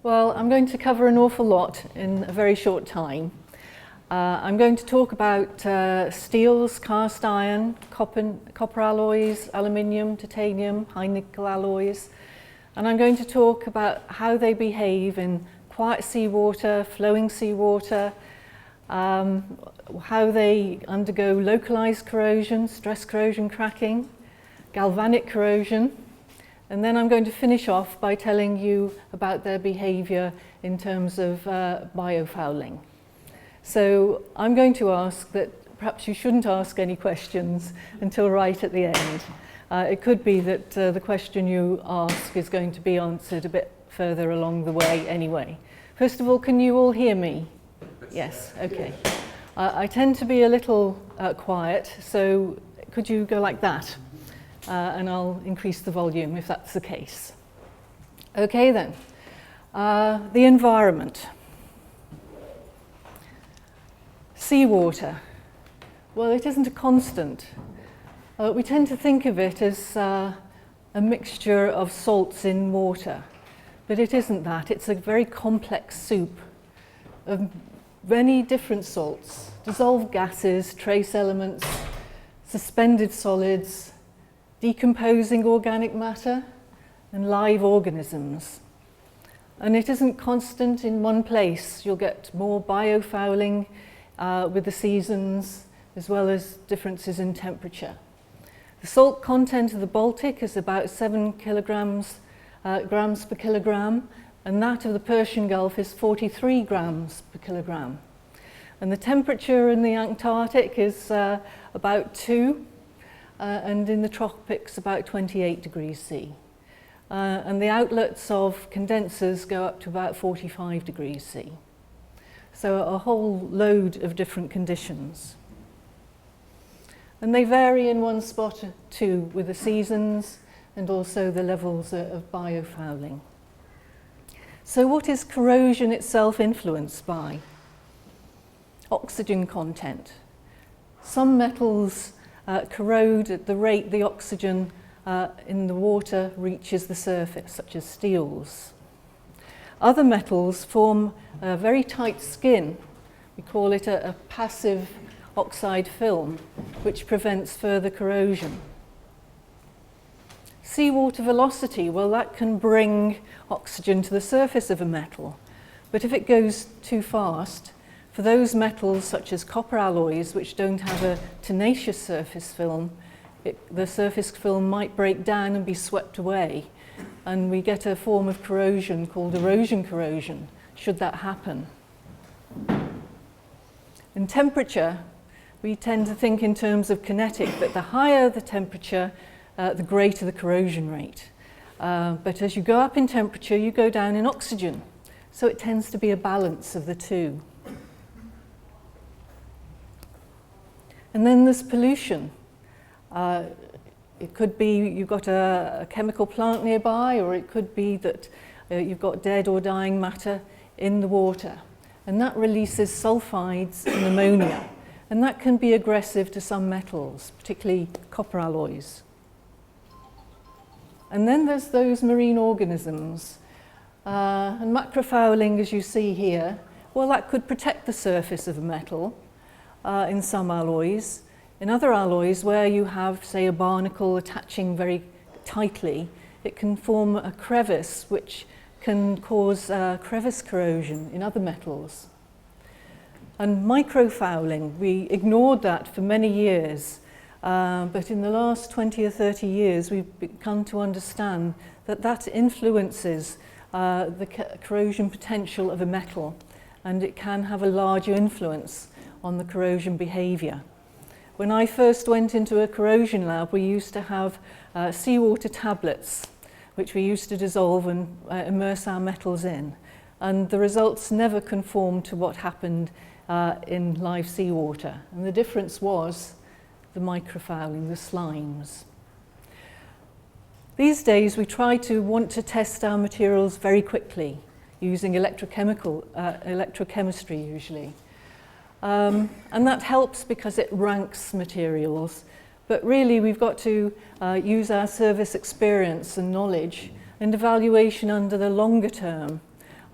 Well, I'm going to cover an awful lot in a very short time. I'm going to talk about steels, cast iron, copper alloys, aluminium, titanium, high nickel alloys. And I'm going to talk about how they behave in quiet seawater, flowing seawater, how they undergo localized corrosion, stress corrosion cracking, galvanic corrosion. And then I'm going to finish off by telling you about their behaviour in terms of biofouling. So I'm going to ask that perhaps you shouldn't ask any questions until right at the end. It could be that the question you ask is going to be answered a bit further along the way anyway. First of all, can you all hear me? Yes, okay. I tend to be a little quiet, so could you go like that? And I'll increase the volume if that's the case. Okay then, the environment. Seawater. Well, it isn't a constant. We tend to think of it as a mixture of salts in water, but it isn't that. It's a very complex soup of many different salts, dissolved gases, trace elements, suspended solids, decomposing organic matter, and live organisms. And it isn't constant in one place. You'll get more biofouling with the seasons, as well as differences in temperature. The salt content of the Baltic is about 7 grams per kilogram, and that of the Persian Gulf is 43 grams per kilogram. And the temperature in the Antarctic is about 2, and in the tropics about 28 degrees C. And the outlets of condensers go up to about 45 degrees C. So a whole load of different conditions. And they vary in one spot too, with the seasons and also the levels of biofouling. So what is corrosion itself influenced by? Oxygen content. Some metals corrode at the rate the oxygen in the water reaches the surface, such as steels. Other metals form a very tight skin. We call it a passive oxide film, which prevents further corrosion. Seawater velocity, well, that can bring oxygen to the surface of a metal, but if it goes too fast, for those metals such as copper alloys, which don't have a tenacious surface film, the surface film might break down and be swept away, and we get a form of corrosion called erosion corrosion, should that happen. In temperature, we tend to think in terms of kinetic, that the higher the temperature, the greater the corrosion rate. But as you go up in temperature, you go down in oxygen, so it tends to be a balance of the two. And then there's pollution. It could be you've got a chemical plant nearby, or it could be that you've got dead or dying matter in the water. And that releases sulfides and ammonia. And that can be aggressive to some metals, particularly copper alloys. And then there's those marine organisms. And macrofouling, as you see here, well, that could protect the surface of a metal in some alloys. In other alloys, where you have, say, a barnacle attaching very tightly, it can form a crevice which can cause crevice corrosion in other metals. And microfouling, we ignored that for many years, but in the last 20 or 30 years we've begun to understand that that influences the corrosion potential of a metal, and it can have a larger influence on the corrosion behaviour. When I first went into a corrosion lab, we used to have seawater tablets, which we used to dissolve and immerse our metals in. And the results never conformed to what happened in live seawater. And the difference was the microfouling, the slimes. These days, we try to want to test our materials very quickly, using electrochemistry usually. And that helps because it ranks materials. But really, we've got to use our service experience and knowledge and evaluation under the longer term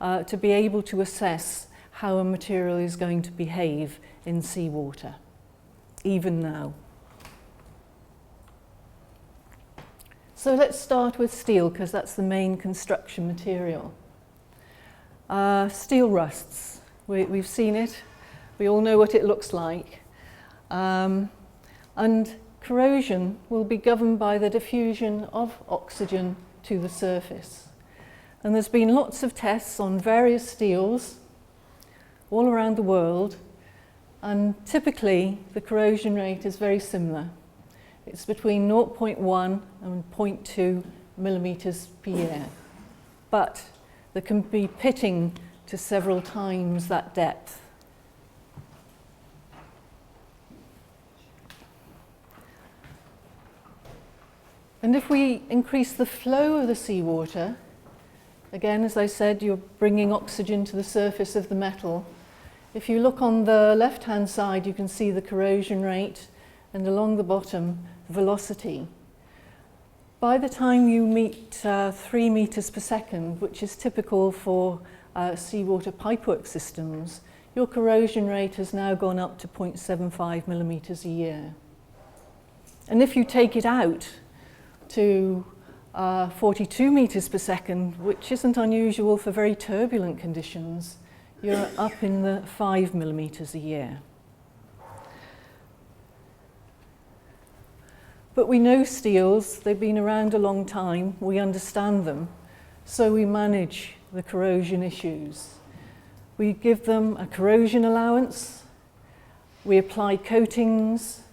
to be able to assess how a material is going to behave in seawater, even now. So let's start with steel, because that's the main construction material. Steel rusts. We've seen it. We all know what it looks like. And corrosion will be governed by the diffusion of oxygen to the surface. And there's been lots of tests on various steels all around the world, and typically the corrosion rate is very similar. It's between 0.1 and 0.2 millimeters per year. But there can be pitting to several times that depth. And if we increase the flow of the seawater, again, as I said, you're bringing oxygen to the surface of the metal. If you look on the left-hand side, you can see the corrosion rate, and along the bottom, the velocity. By the time you meet 3 meters per second, which is typical for seawater pipework systems, your corrosion rate has now gone up to 0.75 millimeters a year. And if you take it out to 42 meters per second, which isn't unusual for very turbulent conditions, you're up in the 5 millimeters a year. But we know steels, they've been around a long time, we understand them, so we manage the corrosion issues. We give them a corrosion allowance, we apply coatings,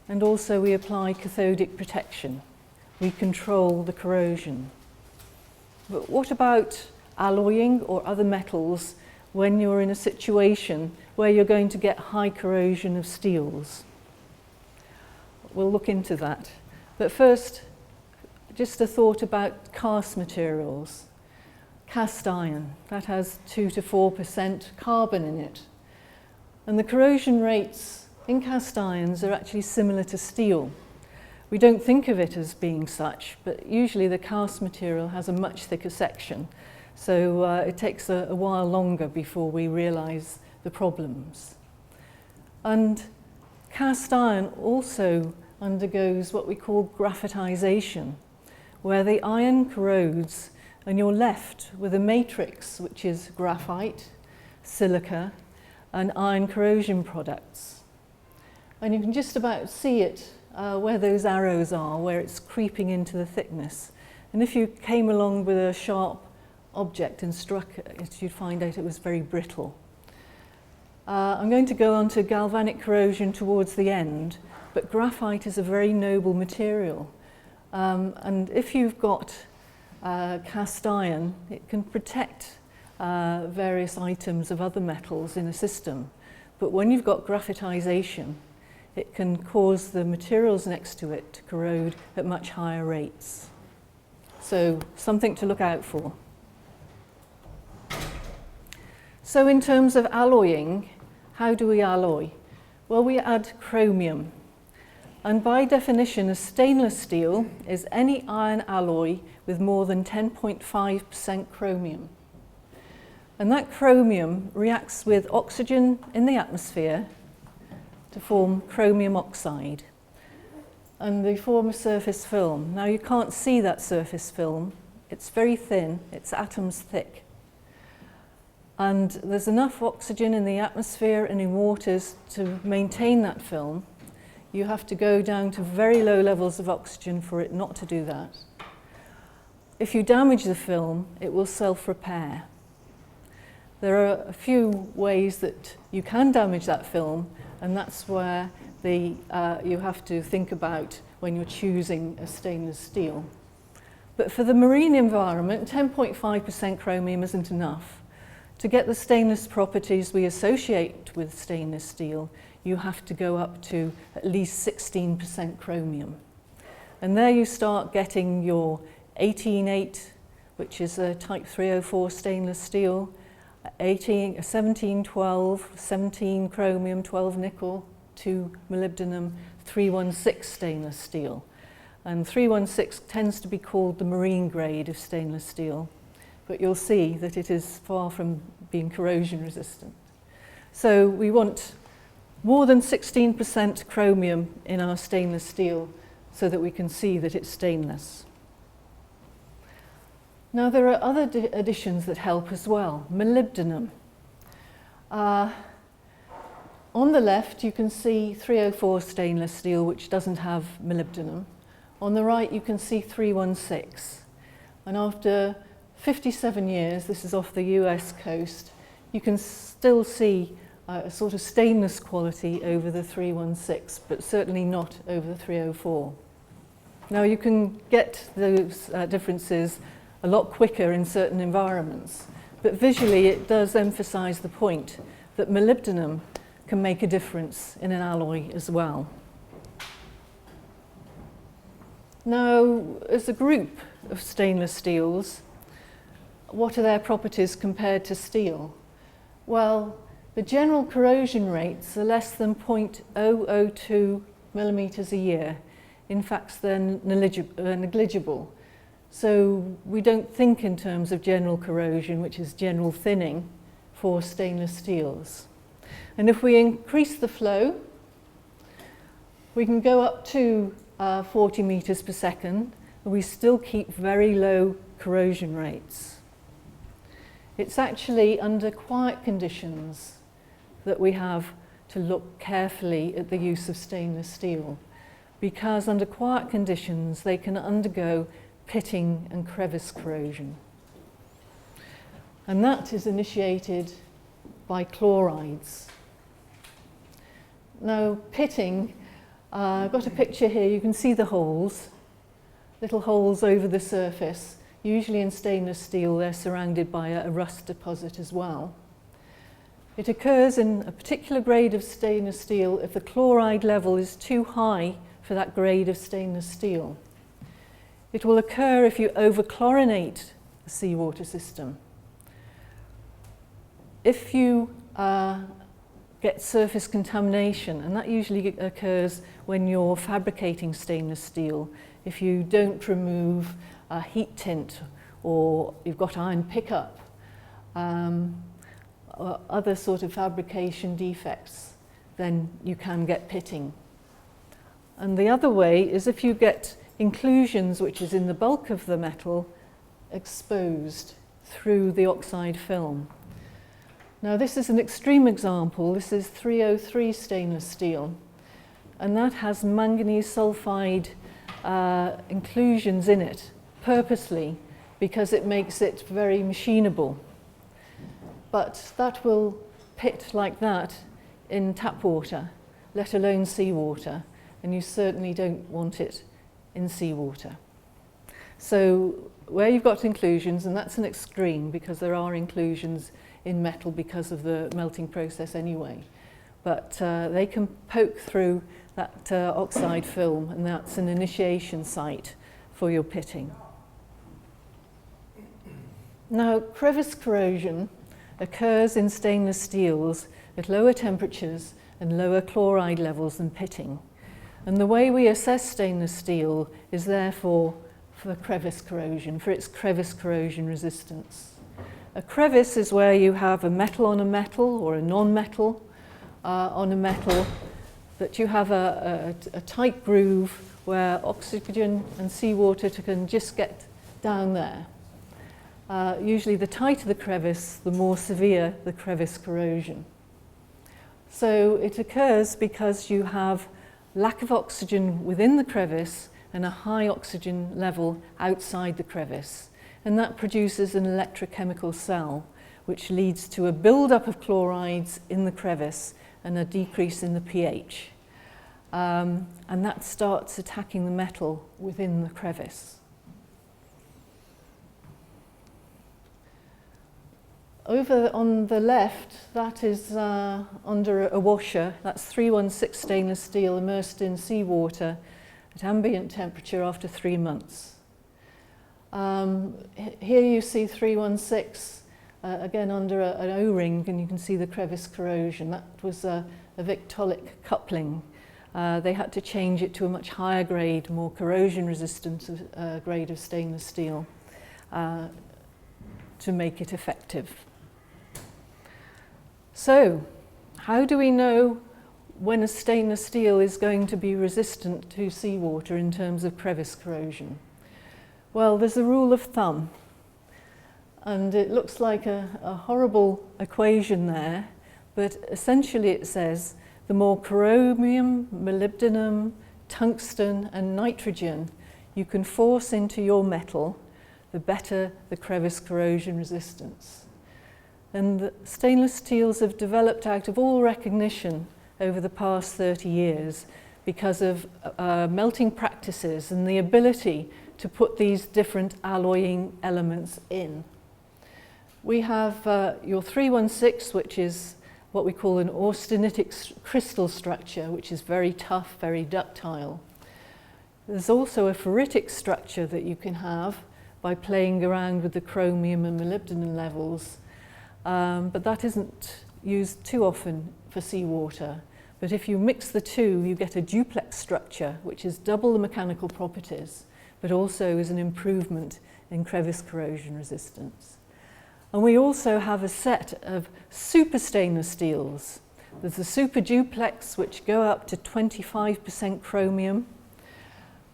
and also we apply cathodic protection. We control the corrosion. But what about alloying or other metals when you're in a situation where you're going to get high corrosion of steels? We'll look into that. But first, just a thought about cast materials. Cast iron, that has 2 to 4% carbon in it. And the corrosion rates in cast irons are actually similar to steel. We don't think of it as being such, but usually the cast material has a much thicker section. So it takes a while longer before we realize the problems. And cast iron also undergoes what we call graphitization, where the iron corrodes and you're left with a matrix which is graphite, silica, and iron corrosion products. And you can just about see it where those arrows are, where it's creeping into the thickness. And if you came along with a sharp object and struck it, you'd find out it was very brittle. I'm going to go on to galvanic corrosion towards the end, but graphite is a very noble material. And if you've got cast iron, it can protect various items of other metals in a system. But when you've got graphitization, it can cause the materials next to it to corrode at much higher rates. So something to look out for. So in terms of alloying, how do we alloy? Well, we add chromium. And by definition, a stainless steel is any iron alloy with more than 10.5% chromium. And that chromium reacts with oxygen in the atmosphere to form chromium oxide. And they form a surface film. Now you can't see that surface film. It's very thin, it's atoms thick. And there's enough oxygen in the atmosphere and in waters to maintain that film. You have to go down to very low levels of oxygen for it not to do that. If you damage the film, it will self-repair. There are a few ways that you can damage that film, and that's where you have to think about when you're choosing a stainless steel. But for the marine environment, 10.5% chromium isn't enough. To get the stainless properties we associate with stainless steel, you have to go up to at least 16% chromium. And there you start getting your 18-8, which is a type 304 stainless steel, 1712, 17 chromium, 12 nickel, 2 molybdenum, 316 stainless steel. And 316 tends to be called the marine grade of stainless steel but you'll see that it is far from being corrosion resistant. So we want more than 16% chromium in our stainless steel so that we can see that it's stainless. Now there are other additions that help as well. Molybdenum. On the left you can see 304 stainless steel, which doesn't have molybdenum. On the right you can see 316. And after 57 years, this is off the US coast, you can still see a sort of stainless quality over the 316, but certainly not over the 304. Now you can get those differences a lot quicker in certain environments, but visually it does emphasize the point that molybdenum can make a difference in an alloy as well. Now, as a group of stainless steels, what are their properties compared to steel? Well, the general corrosion rates are less than 0.002 millimeters a year. In fact, they're negligible. So we don't think in terms of general corrosion, which is general thinning, for stainless steels. And if we increase the flow, we can go up to 40 meters per second, and we still keep very low corrosion rates. It's actually under quiet conditions that we have to look carefully at the use of stainless steel, because under quiet conditions they can undergo pitting and crevice corrosion. And that is initiated by chlorides. Now, pitting, I've got a picture here, you can see the holes, little holes over the surface. Usually in stainless steel they're surrounded by a rust deposit as well. It occurs in a particular grade of stainless steel if the chloride level is too high for that grade of stainless steel. It will occur if you overchlorinate a seawater system. If you get surface contamination, and that usually occurs when you're fabricating stainless steel, if you don't remove a heat tint or you've got iron pickup, or other sort of fabrication defects, then you can get pitting. And the other way is if you get inclusions, which is in the bulk of the metal, exposed through the oxide film. Now this is an extreme example. This is 303 stainless steel, and that has manganese sulfide inclusions in it purposely because it makes it very machinable. But that will pit like that in tap water, let alone seawater, and you certainly don't want it in seawater. So where you've got inclusions, and that's an extreme because there are inclusions in metal because of the melting process anyway, but they can poke through that oxide film, and that's an initiation site for your pitting. Now, crevice corrosion occurs in stainless steels at lower temperatures and lower chloride levels than pitting. And the way we assess stainless steel is therefore for crevice corrosion, for its crevice corrosion resistance. A crevice is where you have a metal on a metal or a non-metal on a metal, that you have a tight groove where oxygen and seawater can just get down there. Usually the tighter the crevice, the more severe the crevice corrosion. So it occurs because you have lack of oxygen within the crevice and a high oxygen level outside the crevice. And that produces an electrochemical cell, which leads to a build-up of chlorides in the crevice and a decrease in the pH. And that starts attacking the metal within the crevice. Over on the left, that is under a washer. That's 316 stainless steel immersed in seawater at ambient temperature after 3 months. Here you see 316 again under an O-ring, and you can see the crevice corrosion. That was a Victolic coupling. They had to change it to a much higher grade, more corrosion resistant grade of stainless steel to make it effective. So, how do we know when a stainless steel is going to be resistant to seawater in terms of crevice corrosion? Well, there's a rule of thumb, and it looks like a horrible equation there, but essentially it says the more chromium, molybdenum, tungsten and nitrogen you can force into your metal, the better the crevice corrosion resistance. And the stainless steels have developed out of all recognition over the past 30 years because of melting practices and the ability to put these different alloying elements in. We have your 316, which is what we call an austenitic crystal structure, which is very tough, very ductile. There's also a ferritic structure that you can have by playing around with the chromium and molybdenum levels, but that isn't used too often for seawater. But if you mix the two, you get a duplex structure, which is double the mechanical properties, but also is an improvement in crevice corrosion resistance. And we also have a set of super stainless steels. There's the super duplex, which go up to 25% chromium.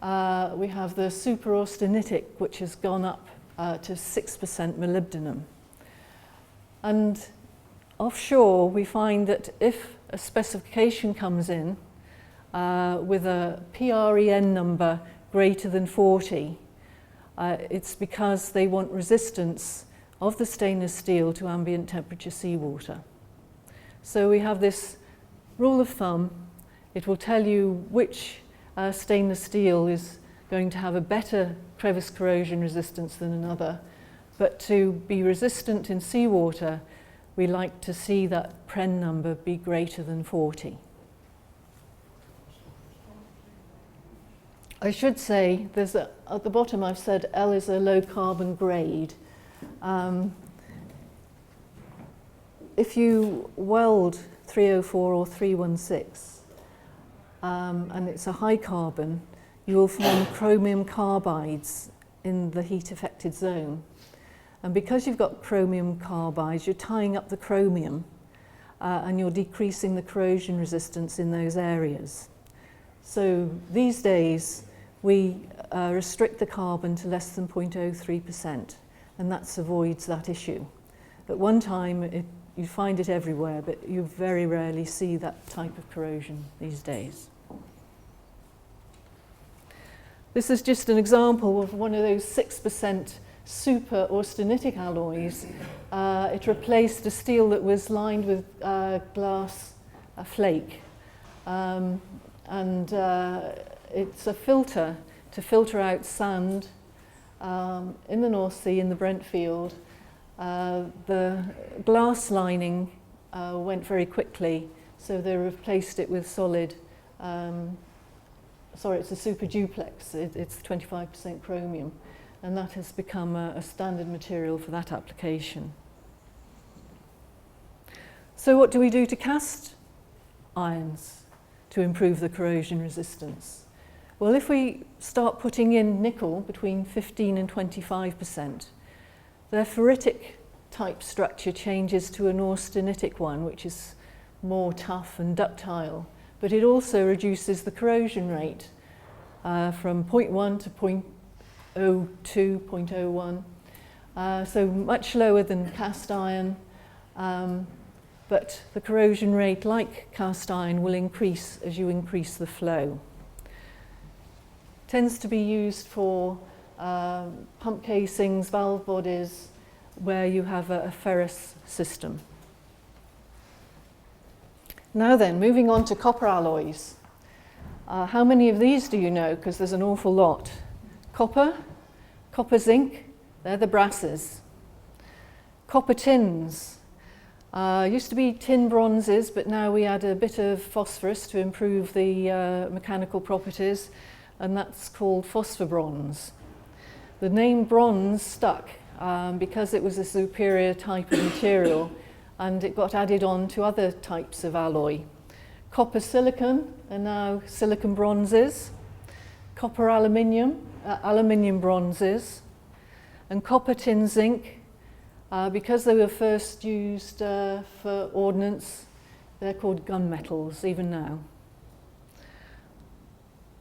We have the super austenitic, which has gone up to 6% molybdenum. And offshore, we find that if a specification comes in with a PREN number greater than 40, it's because they want resistance of the stainless steel to ambient temperature seawater. So we have this rule of thumb. It will tell you which stainless steel is going to have a better crevice corrosion resistance than another. But to be resistant in seawater, we like to see that PREN number be greater than 40. I should say, at the bottom I've said L is a low carbon grade. If you weld 304 or 316 and it's a high carbon, you will form chromium carbides in the heat affected zone. And because you've got chromium carbides, you're tying up the chromium and you're decreasing the corrosion resistance in those areas. So these days we restrict the carbon to less than 0.03%, and that avoids that issue. At one time you find it everywhere, but you very rarely see that type of corrosion these days. This is just an example of one of those 6% super austenitic alloys. It replaced a steel that was lined with glass flake. It's a filter to filter out sand in the North Sea, in the Brentfield. The glass lining went very quickly, so they replaced it with solid, it's a super duplex, it's 25% chromium, and that has become a standard material for that application. So what do we do to cast irons to improve the corrosion resistance? Well, if we start putting in nickel between 15 and 25%, their ferritic type structure changes to an austenitic one, which is more tough and ductile, but it also reduces the corrosion rate from 0.1 to 0.02, 0.01, so much lower than cast iron, but the corrosion rate, like cast iron, will increase as you increase the flow. Tends to be used for pump casings, valve bodies, where you have a ferrous system. Now then, moving on to copper alloys. How many of these do you know? Because there's an awful lot. Copper, copper zinc, they're the brasses. Copper tins. Used to be tin bronzes, but now we add a bit of phosphorus to improve the mechanical properties, and that's called phosphobronze. The name bronze stuck because it was a superior type of material, and it got added on to other types of alloy. Copper silicon are now silicon bronzes, copper aluminium, aluminium bronzes, and copper tin zinc Because they were first used for ordnance, they're called gunmetals even now.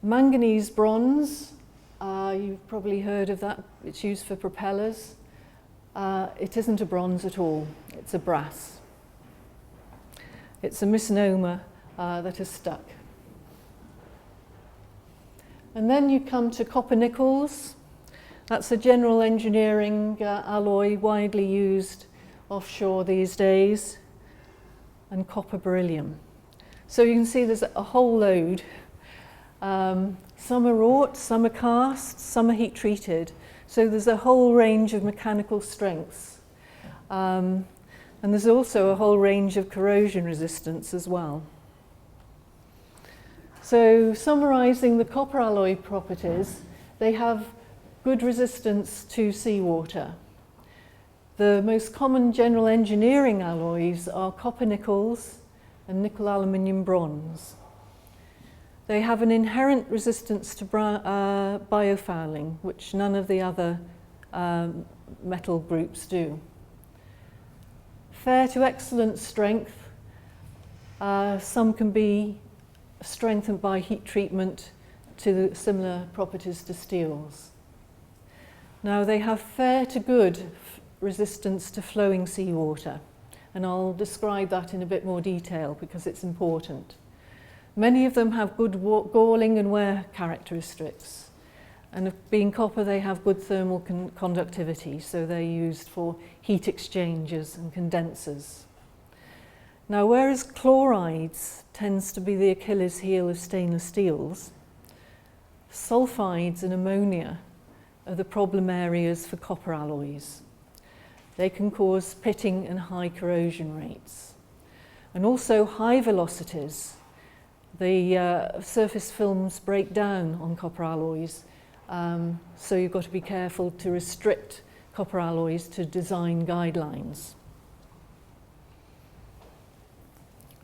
Manganese bronze, you've probably heard of that. It's used for propellers. It isn't a bronze at all, it's a brass. It's a misnomer that has stuck. And then you come to copper nickels. That's a general engineering alloy widely used offshore these days, and copper beryllium. So you can see there's a whole load. Some are wrought, some are cast, some are heat treated. So there's a whole range of mechanical strengths. And there's also a whole range of corrosion resistance as well. So summarising the copper alloy properties, they have good resistance to seawater. The most common general engineering alloys are copper nickels and nickel aluminium bronze. They have an inherent resistance to biofouling, which none of the other metal groups do. Fair to excellent strength. Some can be strengthened by heat treatment to similar properties to steels. Now they have fair to good resistance to flowing seawater, and I'll describe that in a bit more detail because it's important. Many of them have good galling and wear characteristics, and being copper they have good thermal conductivity, so they're used for heat exchangers and condensers. Now whereas chlorides tends to be the Achilles heel of stainless steels, sulfides and ammonia are the problem areas for copper alloys. They can cause pitting and high corrosion rates. And also high velocities. The surface films break down on copper alloys, so you've got to be careful to restrict copper alloys to design guidelines.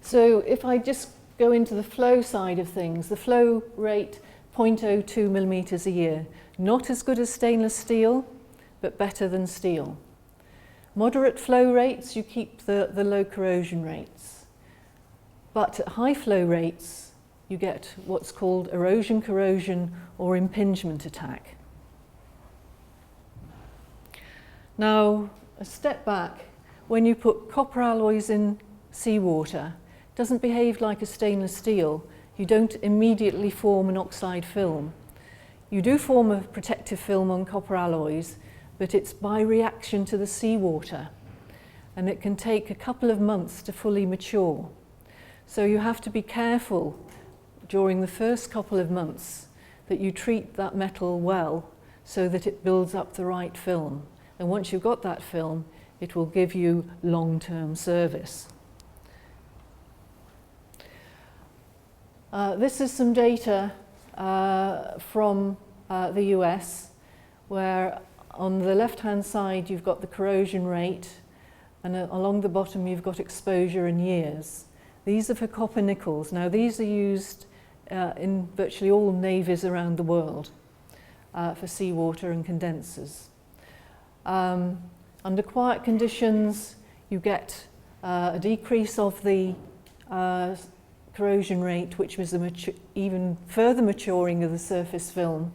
So if I just go into the flow side of things, the flow rate 0.02 millimetres a year. Not as good as stainless steel, but better than steel. Moderate flow rates, you keep the low corrosion rates. But at high flow rates, you get what's called erosion, corrosion, or impingement attack. Now, a step back, when you put copper alloys in seawater, it doesn't behave like a stainless steel. You don't immediately form an oxide film. You do form a protective film on copper alloys, but it's by reaction to the seawater, and it can take a couple of months to fully mature. So you have to be careful during the first couple of months that you treat that metal well so that it builds up the right film. And once you've got that film, it will give you long-term service. This is some data from the US, where on the left-hand side you've got the corrosion rate, and along the bottom you've got exposure in years. These are for copper nickels. Now these are used in virtually all navies around the world for seawater and condensers. Under quiet conditions you get a decrease of the corrosion rate, which was even further maturing of the surface film.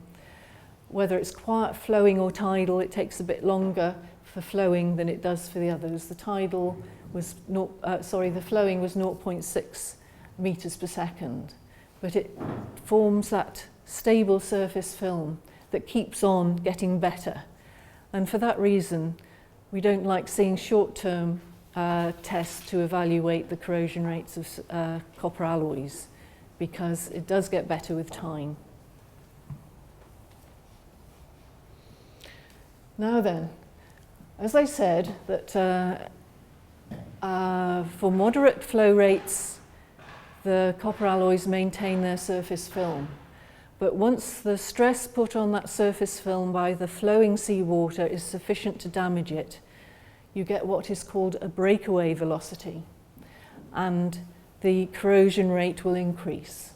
Whether it's quiet flowing or tidal, it takes a bit longer for flowing than it does for the others. The tidal was the flowing was 0.6 meters per second, but it forms that stable surface film that keeps on getting better. And for that reason, we don't like seeing short-term tests to evaluate the corrosion rates of copper alloys, because it does get better with time. Now then, as I said, that for moderate flow rates, the copper alloys maintain their surface film. But once the stress put on that surface film by the flowing seawater is sufficient to damage it, you get what is called a breakaway velocity, and the corrosion rate will increase.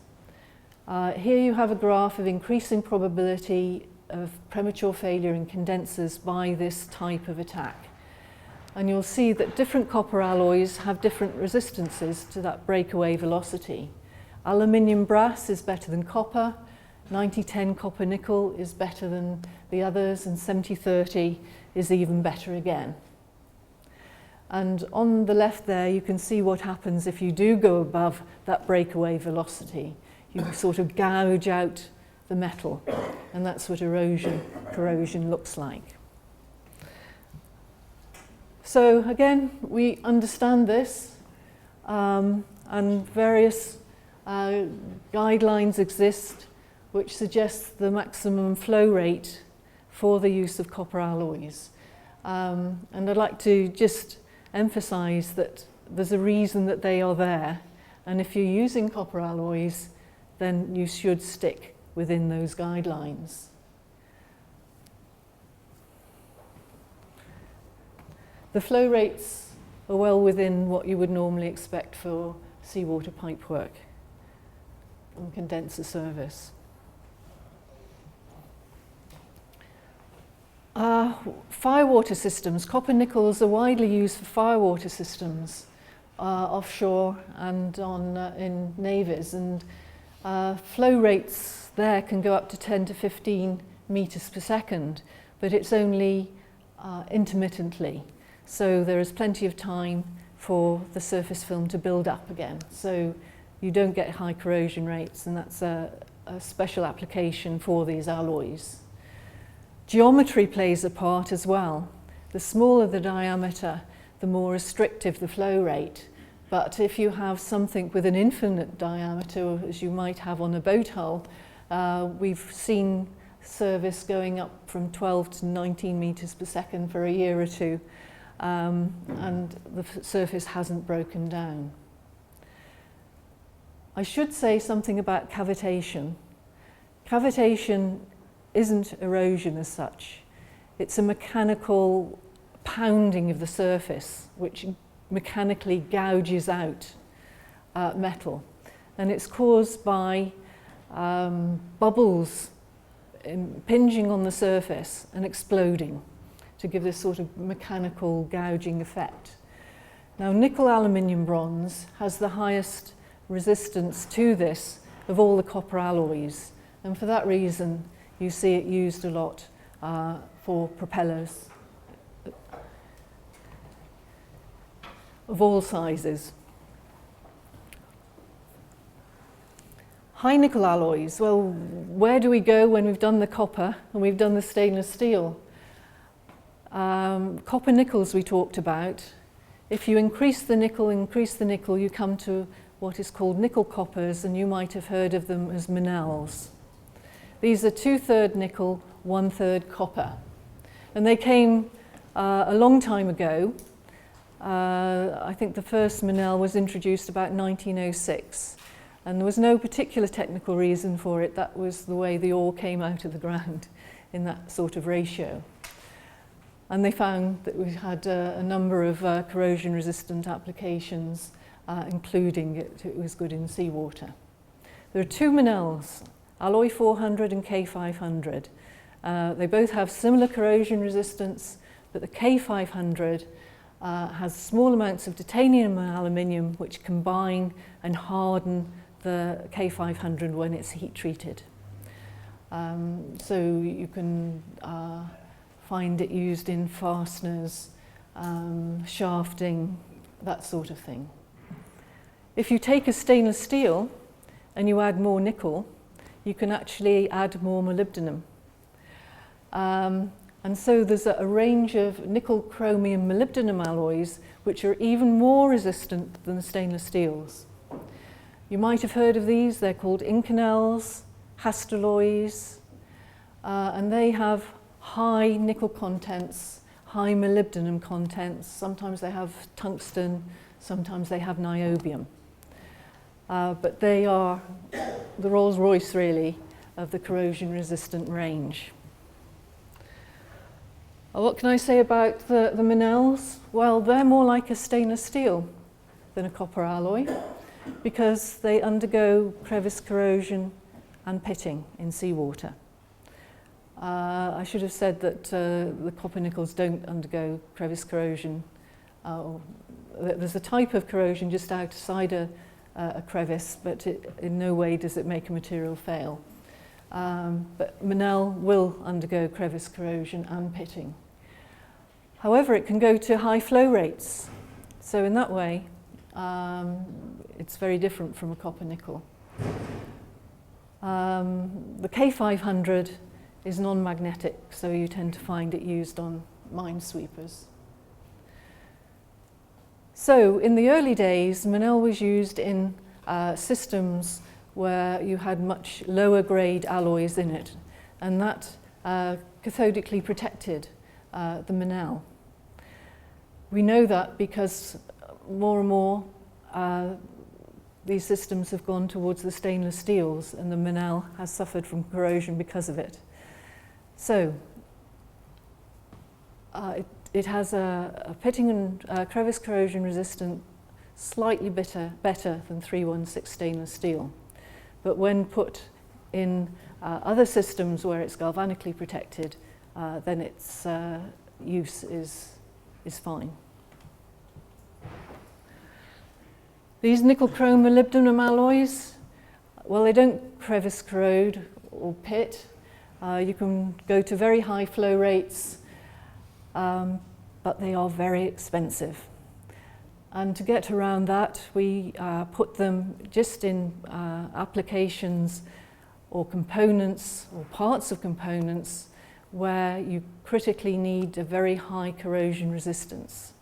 Here you have a graph of increasing probability of premature failure in condensers by this type of attack. And you'll see that different copper alloys have different resistances to that breakaway velocity. Aluminium brass is better than copper, 90-10 copper nickel is better than the others, and 70-30 is even better again. And on the left there, you can see what happens if you do go above that breakaway velocity. You sort of gouge out the metal, and that's what corrosion looks like. So again, we understand this, and various guidelines exist which suggest the maximum flow rate for the use of copper alloys. And I'd like to just emphasize that there's a reason that they are there, and if you're using copper alloys, then you should stick within those guidelines. The flow rates are well within what you would normally expect for seawater pipework and condenser service. Firewater systems. Copper nickels are widely used for firewater systems offshore and in navies, and flow rates there can go up to 10 to 15 meters per second, but it's only intermittently. So there is plenty of time for the surface film to build up again. So you don't get high corrosion rates, and that's a special application for these alloys. Geometry plays a part as well. The smaller the diameter, the more restrictive the flow rate. But if you have something with an infinite diameter, as you might have on a boat hull, we've seen service going up from 12 to 19 meters per second for a year or two, and the surface hasn't broken down. I should say something about cavitation. Cavitation isn't erosion as such. It's a mechanical pounding of the surface which mechanically gouges out metal, and it's caused by bubbles impinging on the surface and exploding to give this sort of mechanical gouging effect. Now, nickel aluminium bronze has the highest resistance to this of all the copper alloys, and for that reason you see it used a lot for propellers of all sizes. High nickel alloys. Well, where do we go when we've done the copper and we've done the stainless steel? Copper nickels we talked about. If you increase the nickel, you come to what is called nickel coppers, and you might have heard of them as Manels. These are 2/3 nickel, 1/3 copper. And they came a long time ago. I think the first Manel was introduced about 1906. And there was no particular technical reason for it. That was the way the ore came out of the ground in that sort of ratio. And they found that we had a number of corrosion-resistant applications, including it was good in seawater. There are two Manels, Alloy 400 and K500. They both have similar corrosion resistance, but the K500 has small amounts of titanium and aluminium which combine and harden the K500 when it's heat treated. So you can find it used in fasteners, shafting, that sort of thing. If you take a stainless steel and you add more nickel, you can actually add more molybdenum. And so there's a range of nickel, chromium, molybdenum alloys which are even more resistant than the stainless steels. You might have heard of these. They're called Inconels, Hastelloys, and they have high nickel contents, high molybdenum contents. Sometimes they have tungsten, sometimes they have niobium. But they are the Rolls-Royce, really, of the corrosion-resistant range. What can I say about the Manels? Well, they're more like a stainless steel than a copper alloy because they undergo crevice corrosion and pitting in seawater. I should have said that the copper nickels don't undergo crevice corrosion there's a type of corrosion just outside a crevice, but in no way does it make a material fail. But Monel will undergo crevice corrosion and pitting. However, it can go to high flow rates. So in that way, it's very different from a copper nickel. The K500 is non-magnetic, so you tend to find it used on minesweepers. So in the early days, Monel was used in systems where you had much lower grade alloys in it, and that cathodically protected the Monel. We know that because more and more these systems have gone towards the stainless steels, and the Monel has suffered from corrosion because of it. So it has a pitting and crevice corrosion resistant slightly better than 316 stainless steel. But when put in other systems where it's galvanically protected, then its use is fine. These nickel chrome molybdenum alloys, well, they don't crevice corrode or pit. You can go to very high flow rates, but they are very expensive. And to get around that, we put them just in applications or components or parts of components where you critically need a very high corrosion resistance.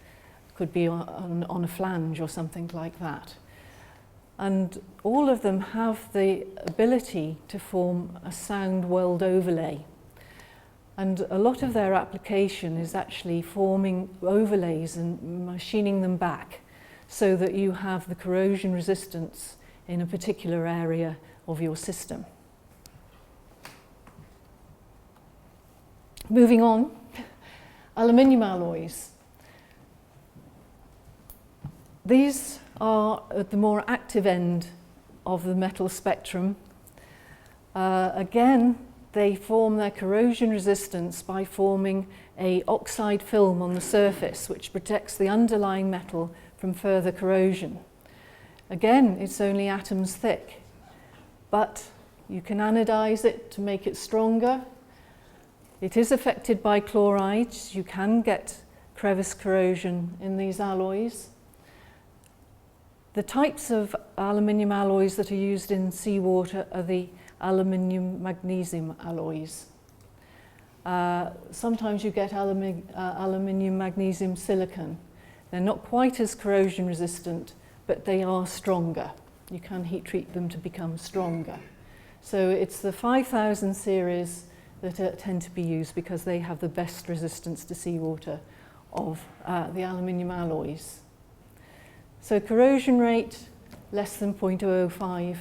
Could be on a flange or something like that. And all of them have the ability to form a sound weld overlay. And a lot of their application is actually forming overlays and machining them back so that you have the corrosion resistance in a particular area of your system. Moving on, aluminium alloys. These are at the more active end of the metal spectrum. Again, they form their corrosion resistance by forming an oxide film on the surface, which protects the underlying metal from further corrosion. Again, it's only atoms thick, but you can anodize it to make it stronger. It is affected by chlorides. You can get crevice corrosion in these alloys. The types of aluminium alloys that are used in seawater are the aluminium-magnesium alloys. Sometimes you get aluminium-magnesium silicon. They're not quite as corrosion resistant, but they are stronger. You can heat treat them to become stronger. So it's the 5000 series that tend to be used because they have the best resistance to seawater of the aluminium alloys. So corrosion rate less than 0.005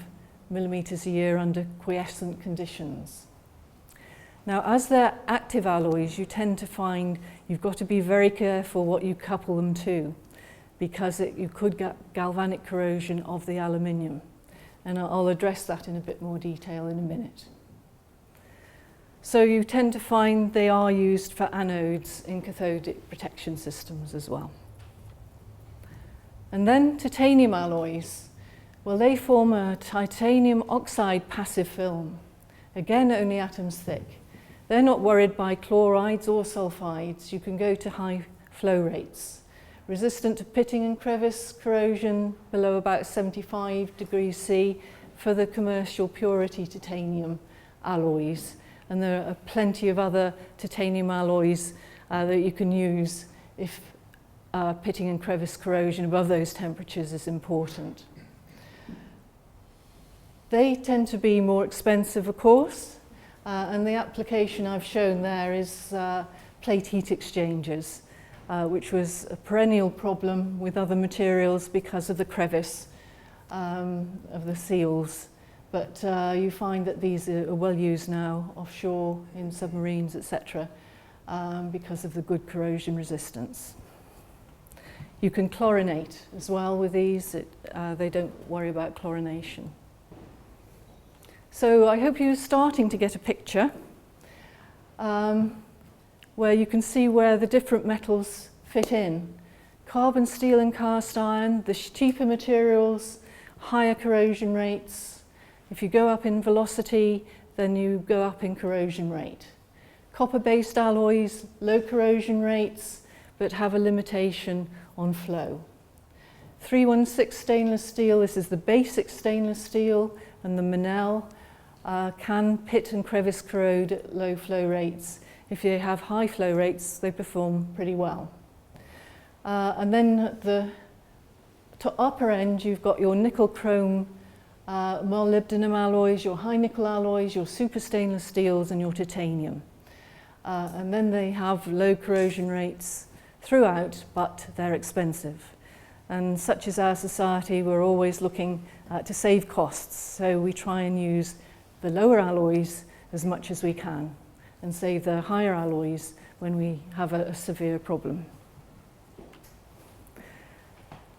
millimeters a year under quiescent conditions. Now, as they're active alloys, you tend to find you've got to be very careful what you couple them to, because you could get galvanic corrosion of the aluminium. And I'll address that in a bit more detail in a minute. So you tend to find they are used for anodes in cathodic protection systems as well. And then titanium alloys. Well, they form a titanium oxide passive film. Again, only atoms thick. They're not worried by chlorides or sulfides. You can go to high flow rates. Resistant to pitting and crevice corrosion below about 75 degrees C for the commercial purity titanium alloys. And there are plenty of other titanium alloys that you can use if pitting and crevice corrosion above those temperatures is important. They tend to be more expensive, of course, and the application I've shown there is plate heat exchangers, which was a perennial problem with other materials because of the crevice of the seals. But you find that these are well used now offshore in submarines, etc., because of the good corrosion resistance. You can chlorinate as well with these. They don't worry about chlorination. So I hope you're starting to get a picture where you can see where the different metals fit in Carbon steel and cast iron, the cheaper materials, higher corrosion rates. If you go up in velocity, then you go up in corrosion rate. Copper-based alloys, low corrosion rates, but have a limitation on flow. 316 stainless steel, this is the basic stainless steel, and the Manel can pit and crevice corrode at low flow rates. If you have high flow rates, they perform pretty well. And then at the upper end, you've got your nickel chrome molybdenum alloys, your high nickel alloys, your super stainless steels, and your titanium. And then they have low corrosion rates throughout, but they're expensive. And such is our society, we're always looking to save costs. So we try and use the lower alloys as much as we can and save the higher alloys when we have a severe problem.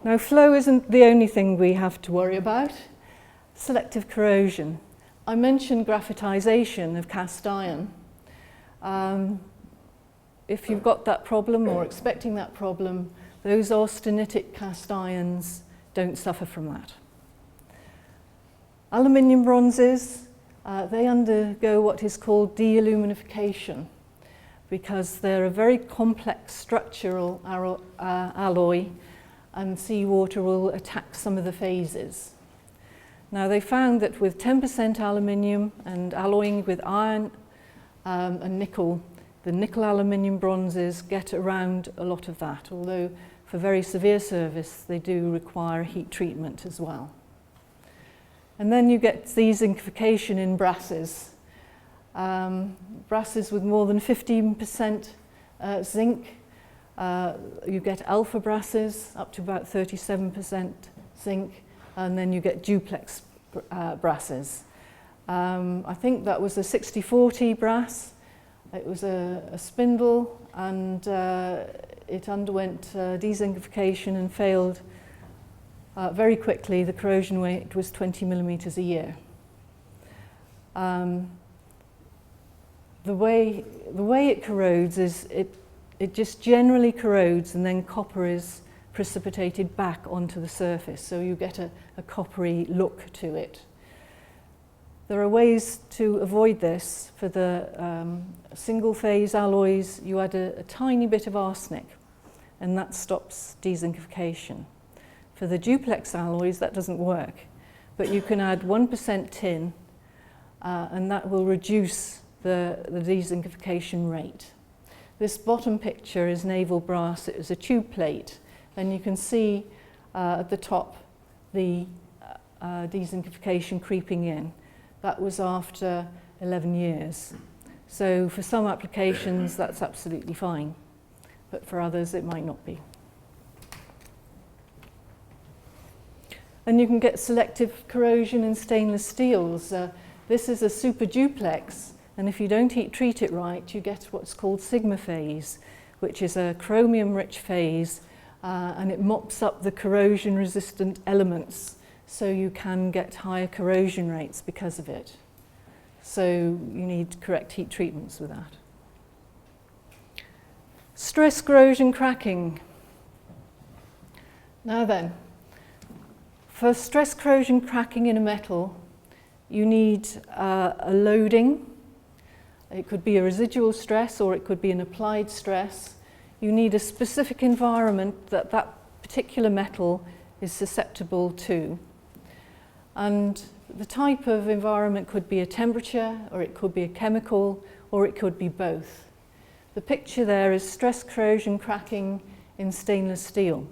Now, flow isn't the only thing we have to worry about. Selective corrosion. I mentioned graphitization of cast iron. If you've got that problem or expecting that problem, those austenitic cast irons don't suffer from that. Aluminium bronzes, they undergo what is called de-aluminification because they're a very complex structural alloy, and seawater will attack some of the phases. Now, they found that with 10% aluminium and alloying with iron and nickel, the nickel aluminium bronzes get around a lot of that, although for very severe service they do require heat treatment as well. And then you get de-zincification in brasses. Brasses with more than 15% zinc. You get alpha brasses up to about 37% zinc, and then you get duplex brasses. I think that was a 60-40 brass. It was a spindle, and it underwent de-zincification and failed very quickly. The corrosion rate was 20 millimeters a year. The way it corrodes is it just generally corrodes, and then copper is precipitated back onto the surface, so you get a coppery look to it. There are ways to avoid this. For the single-phase alloys, you add a tiny bit of arsenic, and that stops de-zincification. For the duplex alloys, that doesn't work, but you can add 1% tin, and that will reduce the de-zincification rate. This bottom picture is naval brass. It was a tube plate, and you can see at the top the de-zincification creeping in. That was after 11 years. So for some applications, that's absolutely fine, but for others, it might not be. And you can get selective corrosion in stainless steels. This is a super duplex, and if you don't heat treat it right, you get what's called sigma phase, which is a chromium-rich phase, and it mops up the corrosion-resistant elements, so you can get higher corrosion rates because of it. So you need correct heat treatments with that. Stress corrosion cracking. Now then, for stress corrosion cracking in a metal, you need a loading. It could be a residual stress, or it could be an applied stress. You need a specific environment that that particular metal is susceptible to. And the type of environment could be a temperature, or it could be a chemical, or it could be both. The picture there is stress corrosion cracking in stainless steel.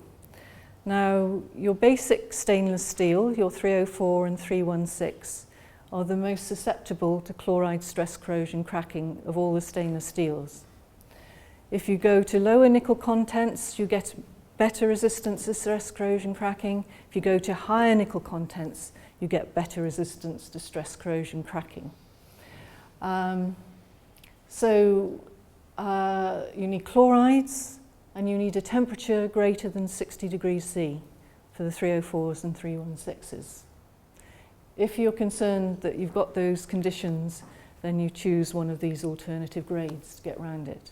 Now, your basic stainless steel, your 304 and 316, are the most susceptible to chloride stress corrosion cracking of all the stainless steels. If you go to lower nickel contents, you get better resistance to stress corrosion cracking. If you go to higher nickel contents, you get better resistance to stress corrosion cracking. You need chlorides, and you need a temperature greater than 60 degrees C for the 304s and 316s. If you're concerned that you've got those conditions, then you choose one of these alternative grades to get around it.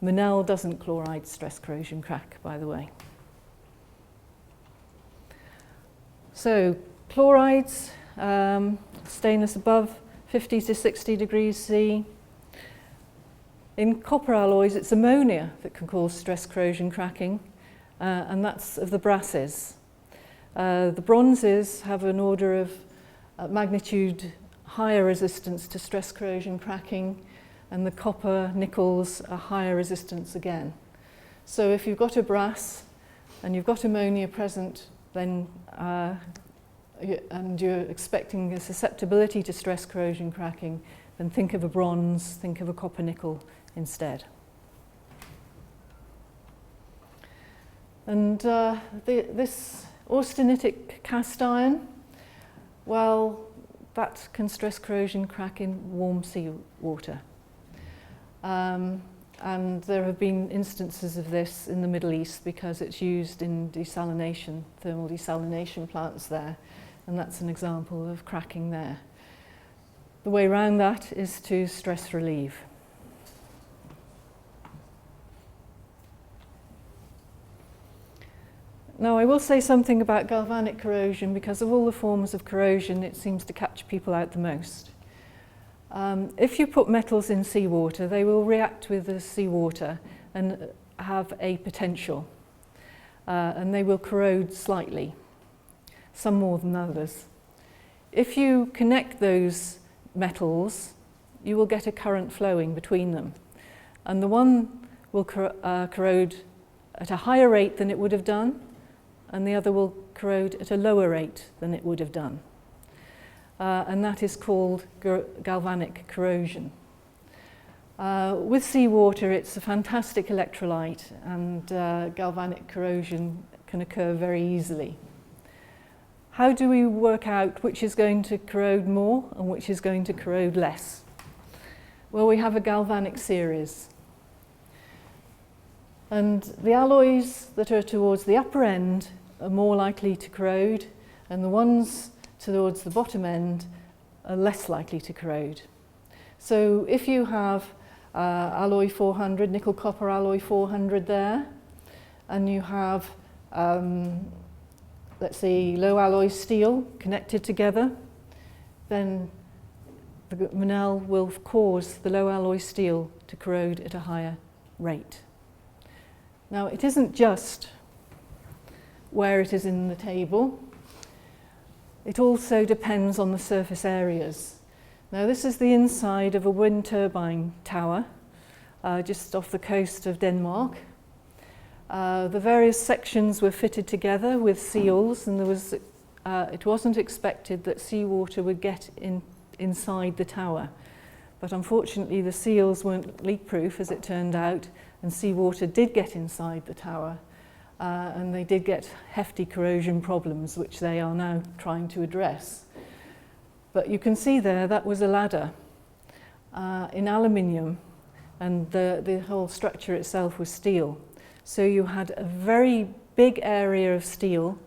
Manel doesn't chloride stress corrosion crack, by the way. So chlorides, stainless above 50 to 60 degrees C. In copper alloys, it's ammonia that can cause stress corrosion cracking, and that's of the brasses. The bronzes have an order of magnitude higher resistance to stress corrosion cracking, and the copper nickels are higher resistance again. So if you've got a brass and you've got ammonia present, then and you're expecting a susceptibility to stress corrosion cracking, then think of a bronze, think of a copper nickel instead. And this austenitic cast iron, well, that can stress corrosion crack in warm seawater. And there have been instances of this in the Middle East because it's used in desalination, thermal desalination plants there, and that's an example of cracking there. The way around that is to stress relieve. Now, I will say something about galvanic corrosion because of all the forms of corrosion, it seems to catch people out the most. If you put metals in seawater, they will react with the seawater and have a potential, and they will corrode slightly, some more than others. If you connect those metals, you will get a current flowing between them, and the one will corrode at a higher rate than it would have done, and the other will corrode at a lower rate than it would have done. And that is called galvanic corrosion. With seawater, it's a fantastic electrolyte, and galvanic corrosion can occur very easily. How do we work out which is going to corrode more and which is going to corrode less? Well, we have a galvanic series. And the alloys that are towards the upper end are more likely to corrode, and the ones towards the bottom end are less likely to corrode. So if you have alloy 400, nickel copper alloy 400 there, and you have, let's say, low alloy steel connected together, then the Monel will cause the low alloy steel to corrode at a higher rate. Now, it isn't just where it is in the table. It also depends on the surface areas. Now, this is the inside of a wind turbine tower just off the coast of Denmark. The various sections were fitted together with seals, and it wasn't expected that seawater would get inside the tower. But unfortunately, the seals weren't leak-proof, as it turned out, and seawater did get inside the tower. And they did get hefty corrosion problems, which they are now trying to address. But you can see there, that was a ladder in aluminium, and the whole structure itself was steel. So you had a very big area of steel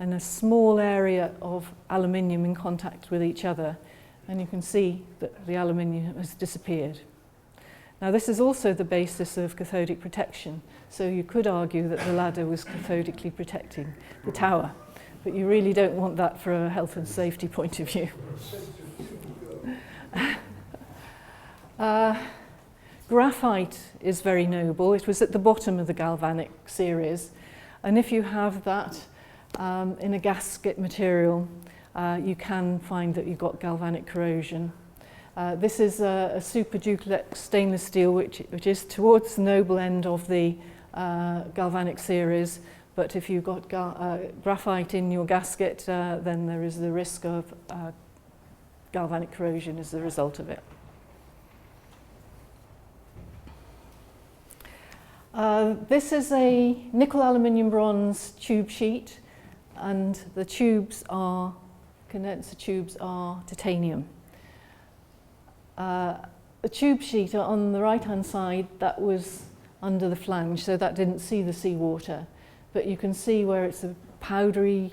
and a small area of aluminium in contact with each other. And you can see that the aluminium has disappeared. Now, this is also the basis of cathodic protection, so you could argue that the ladder was cathodically protecting the tower, but you really don't want that for a health and safety point of view. Graphite is very noble. It was at the bottom of the galvanic series, and if you have that in a gasket material, you can find that you've got galvanic corrosion. This is a super duplex stainless steel, which is towards the noble end of the galvanic series, but if you've got graphite in your gasket, then there is the risk of galvanic corrosion as a result of it. This is a nickel aluminium bronze tube sheet, and the condenser tubes are titanium. The tube sheet on the right-hand side, that was under the flange, so that didn't see the seawater. But you can see where it's a powdery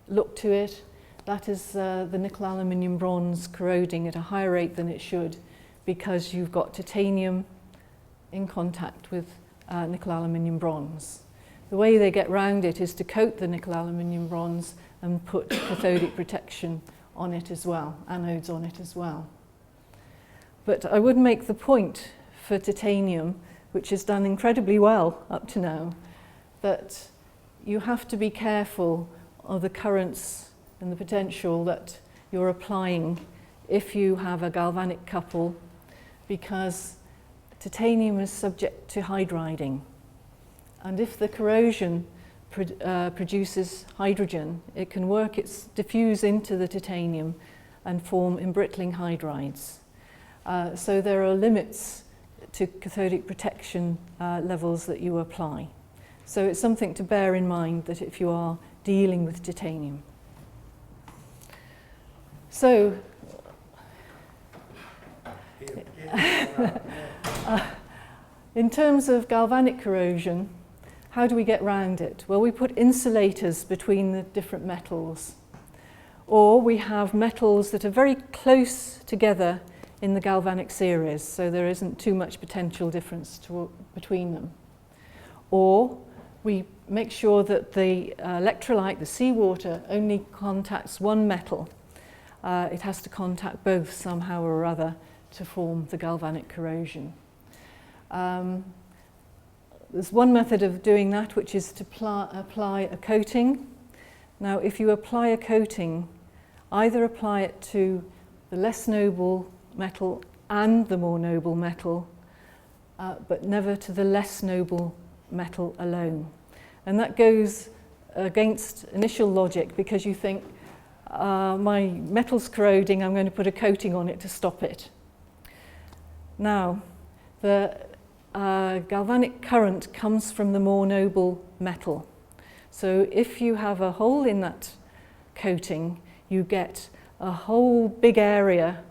look to it. That is the nickel aluminium bronze corroding at a higher rate than it should, because you've got titanium in contact with nickel aluminium bronze. the way they get round it is to coat the nickel aluminium bronze and put cathodic protection on it as well, anodes on it as well. But I would make the point for titanium, which has done incredibly well up to now, that you have to be careful of the currents and the potential that you're applying if you have a galvanic couple, because titanium is subject to hydriding. And if the corrosion produces hydrogen, it can diffuse into the titanium and form embrittling hydrides. So there are limits to cathodic protection levels that you apply. So it's something to bear in mind that if you are dealing with titanium. So, in terms of galvanic corrosion, how do we get round it? Well, we put insulators between the different metals. Or we have metals that are very close together in the galvanic series, so there isn't too much potential difference between them. Or we make sure that the electrolyte, the seawater, only contacts one metal. It has to contact both somehow or other to form the galvanic corrosion. There's one method of doing that, which is to apply a coating. Now, if you apply a coating, either apply it to the less noble metal and the more noble metal, but never to the less noble metal alone. And that goes against initial logic, because you think, my metal's corroding, I'm going to put a coating on it to stop it. Now, the galvanic current comes from the more noble metal. So if you have a hole in that coating, you get a whole big area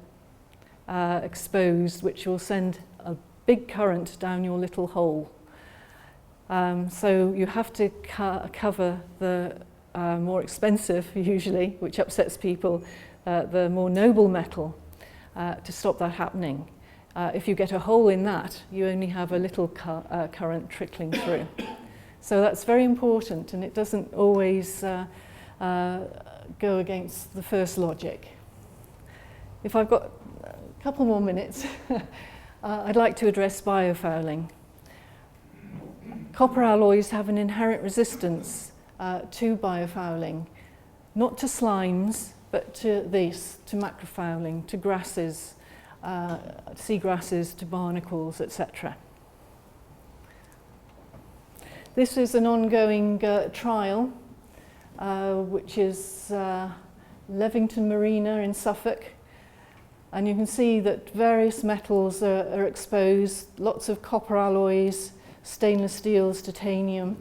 exposed, which will send a big current down your little hole. So you have to cover the more expensive, usually, which upsets people, the more noble metal to stop that happening. If you get a hole in that, you only have a little current trickling through. So that's very important, and it doesn't always go against the first logic. If I've got a couple more minutes, I'd like to address biofouling. Copper alloys have an inherent resistance to biofouling, not to slimes, but to macrofouling, to grasses, seagrasses, to barnacles, etc. This is an ongoing trial, which is Levington Marina in Suffolk. And you can see that various metals are exposed, lots of copper alloys, stainless steels, titanium.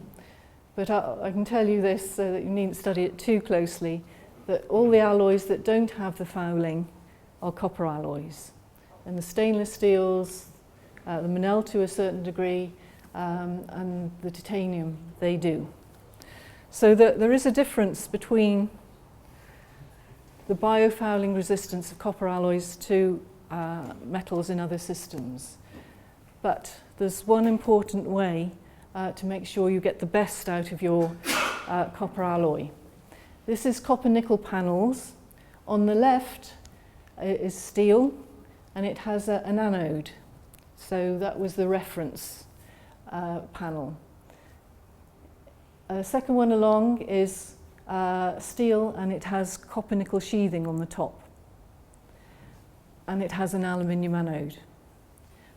But I can tell you this, so that you needn't study it too closely, that all the alloys that don't have the fouling are copper alloys. And the stainless steels, the Monel to a certain degree, and the titanium, they do. So there is a difference between the biofouling resistance of copper alloys to metals in other systems. But there's one important way to make sure you get the best out of your copper alloy. This is copper-nickel panels. On the left is steel, and it has an anode. So that was the reference panel. The second one along is steel, and it has copper-nickel sheathing on the top. And it has an aluminium anode.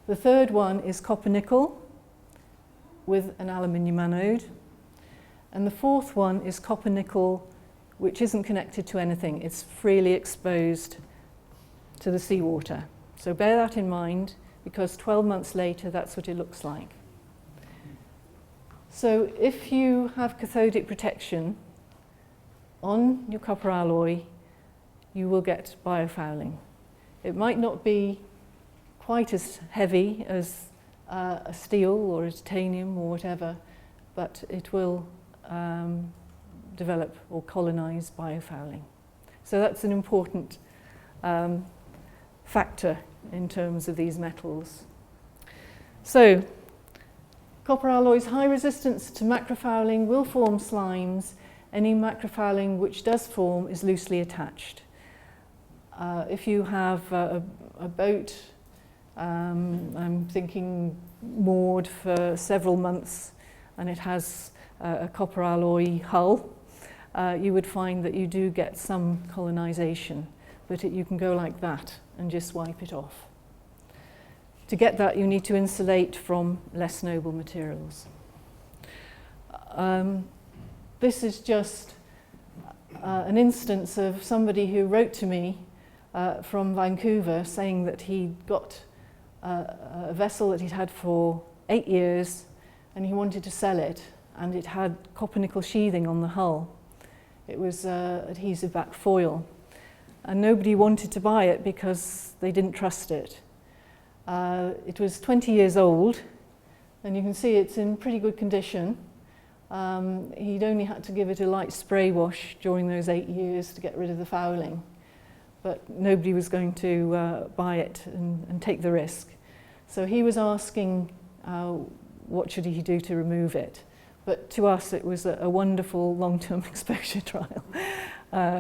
The third one is copper-nickel with an aluminium anode. And the fourth one is copper-nickel, which isn't connected to anything. It's freely exposed to the seawater. So bear that in mind, because 12 months later, that's what it looks like. So if you have cathodic protection on your copper alloy, you will get biofouling. It might not be quite as heavy as a steel or a titanium or whatever, but it will develop or colonize biofouling. So that's an important factor in terms of these metals. So Copper alloys, high resistance to macrofouling, will form slimes. Any macrofouling which does form is loosely attached. If you have a boat, I'm thinking moored for several months, and it has a copper alloy hull, you would find that you do get some colonisation, but you can go like that and just wipe it off. To get that, you need to insulate from less noble materials. This is just an instance of somebody who wrote to me from Vancouver saying that he'd got a vessel that he'd had for 8 years and he wanted to sell it, and it had copper nickel sheathing on the hull. It was adhesive back foil, and nobody wanted to buy it because they didn't trust it. It was 20 years old, and you can see it's in pretty good condition. He'd only had to give it a light spray wash during those 8 years to get rid of the fouling, but nobody was going to buy it and take the risk. So he was asking what should he do to remove it. But to us it was a wonderful long-term exposure trial.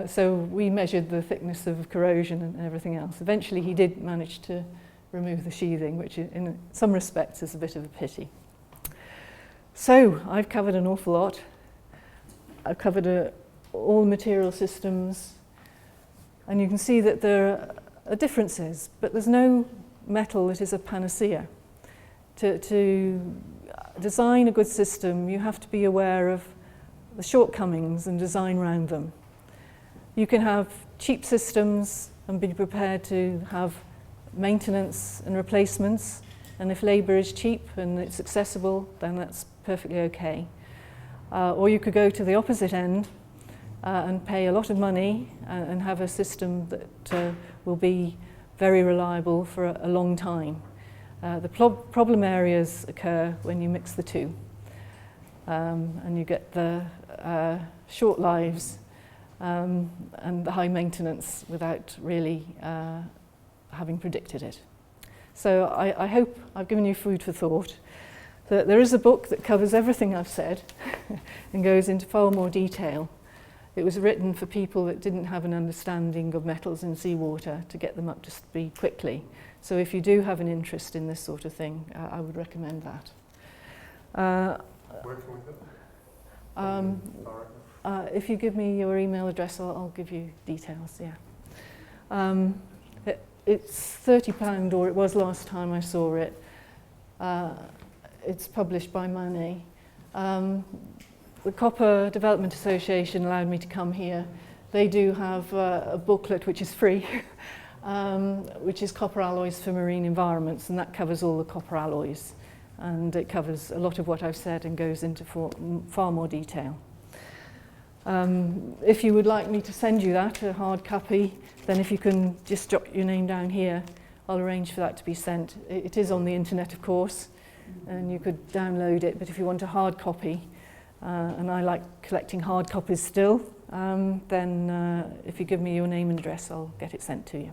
So we measured the thickness of corrosion and everything else. Eventually he did manage to remove the sheathing, which in some respects is a bit of a pity. So I've covered an awful lot. I've covered all material systems, and you can see that there are differences, but there's no metal that is a panacea. To design a good system, you have to be aware of the shortcomings and design around them. You can have cheap systems and be prepared to have maintenance and replacements, and if labour is cheap and it's accessible, then that's perfectly okay. Or you could go to the opposite end and pay a lot of money and have a system that will be very reliable for a long time. The problem areas occur when you mix the two, and you get the short lives and the high maintenance without really having predicted it. So I hope I've given you food for thought. There is a book that covers everything I've said and goes into far more detail. It was written for people that didn't have an understanding of metals in seawater to get them up to speed quickly. So if you do have an interest in this sort of thing, I would recommend that. Where can we go? If you give me your email address, I'll give you details, yeah. It's £30, or it was last time I saw it. It's published by Manet. The Copper Development Association allowed me to come here. They do have a booklet which is free, which is Copper Alloys for Marine Environments, and that covers all the copper alloys. And it covers a lot of what I've said and goes into far more detail. If you would like me to send you that, a hard copy, then if you can just jot your name down here, I'll arrange for that to be sent. It is on the internet, of course, and you could download it, but if you want a hard copy, and I like collecting hard copies still, then if you give me your name and address, I'll get it sent to you.